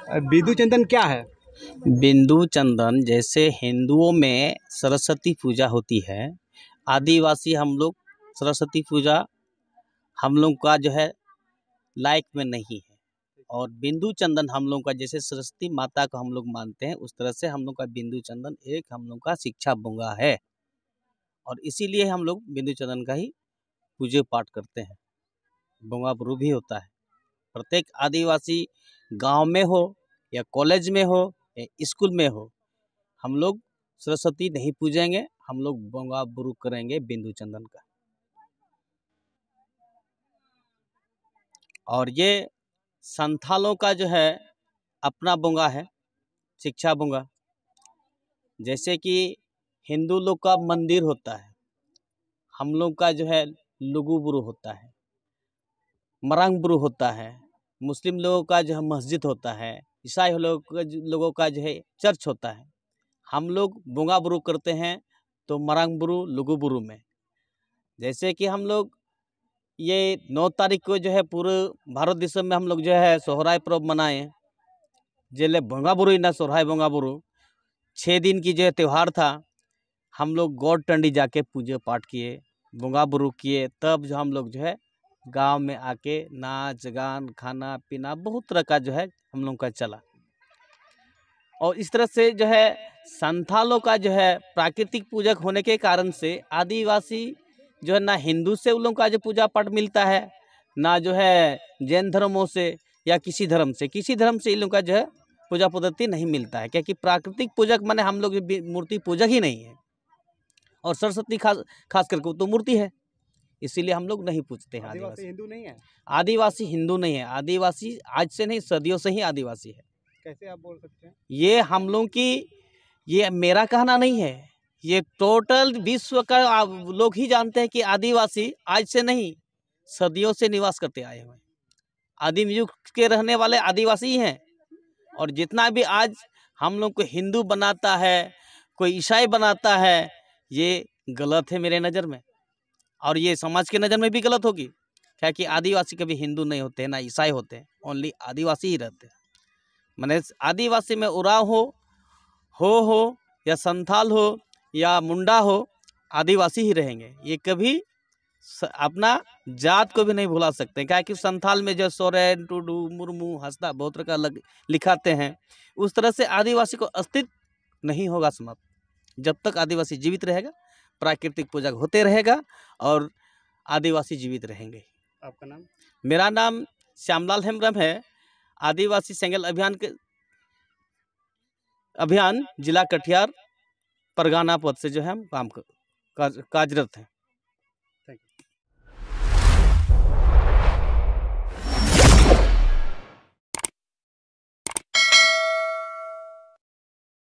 बिंदु चंदन क्या है? बिंदु चंदन जैसे हिंदुओं में सरस्वती पूजा होती है, आदिवासी हम लोग सरस्वती पूजा हम लोग का जो है लायक में नहीं है। और बिंदु चंदन हम लोग का जैसे सरस्वती माता को हम लोग मानते हैं, उस तरह से हम लोग का बिंदु चंदन एक हम लोग का शिक्षा बुंगा है। और इसीलिए हम लोग बिंदु चंदन का ही पूजे पाठ करते हैं। बुंगा बुरू भी होता है। प्रत्येक आदिवासी गांव में हो या कॉलेज में हो या स्कूल में हो, हम लोग सरस्वती नहीं पूजेंगे, हम लोग बुंगा बुरू करेंगे बिंदु चंदन का। और ये संथालों का जो है अपना बुंगा है, शिक्षा बुंगा। जैसे कि हिंदू लोग का मंदिर होता है, हम लोग का जो है लुगु बुरु होता है, मरंग बुरु होता है, मुस्लिम लोगों का जो है मस्जिद होता है, ईसाई लोगों का जो है चर्च होता है। हम लोग बुंगा बुरु करते हैं तो मरंग बुरु लुगु बुरु में। जैसे कि हम लोग ये 9 तारीख को जो है पूरे भारत देश में हम लोग जो है सोहराय पर्व मनाए, जेले बुंगा बुरु ना सोहराय बुंगा बुरु 6 दिन की जो है त्यौहार था। हम लोग गौड़ टंडी जाके पूजा पाठ किए, बुंगा बुरु किए, तब जो हम लोग जो है गांव में आके नाच गान खाना पीना बहुत तरह का जो है हम लोग का चला। और इस तरह से जो है संथालों का जो है प्राकृतिक पूजक होने के कारण से आदिवासी जो है ना हिंदू से उन लोगों का जो पूजा पाठ मिलता है, ना जो है जैन धर्मों से या किसी धर्म से इन लोगों का जो है पूजा पद्धति नहीं मिलता है। क्योंकि प्राकृतिक पूजक माने हम लोग मूर्ति पूजक ही नहीं है। और सरस्वती खास करके तो मूर्ति है, इसीलिए हम लोग नहीं पूछते हैं। आदिवासी हिंदू नहीं है? आदिवासी हिंदू नहीं है। आदिवासी आज से नहीं, सदियों से ही आदिवासी है। कैसे आप बोल सकते हैं? ये हम लोग की, ये मेरा कहना नहीं है, ये टोटल विश्व का लोग ही जानते हैं कि आदिवासी आज से नहीं सदियों से निवास करते आए हुए आदिम युग के रहने वाले आदिवासी ही हैं। और जितना भी आज हम लोग को हिंदू बनाता है, कोई ईसाई बनाता है, ये गलत है मेरे नज़र में। और ये समाज के नज़र में भी गलत होगी। क्या कि आदिवासी कभी हिंदू नहीं होते, ना ईसाई होते हैं, ओनली आदिवासी ही रहते हैं। माने आदिवासी में उराव हो या संथाल हो या मुंडा हो, आदिवासी ही रहेंगे। ये कभी अपना जात को भी नहीं भुला सकते। क्या कि संथाल में जो सोरेन टुडू मुर्मू हंसदा बहुत तरह का लिखाते हैं, उस तरह से आदिवासी को अस्तित्व नहीं होगा समाप्त। जब तक आदिवासी जीवित रहेगा, प्राकृतिक पूजक होते रहेगा और आदिवासी जीवित रहेंगे। आपका नाम? मेरा नाम श्यामलाल हेम्ब्रम है। आदिवासी सेंगल अभियान जिला कटिहार परगना पद से जो है हम कार्यरत हैं।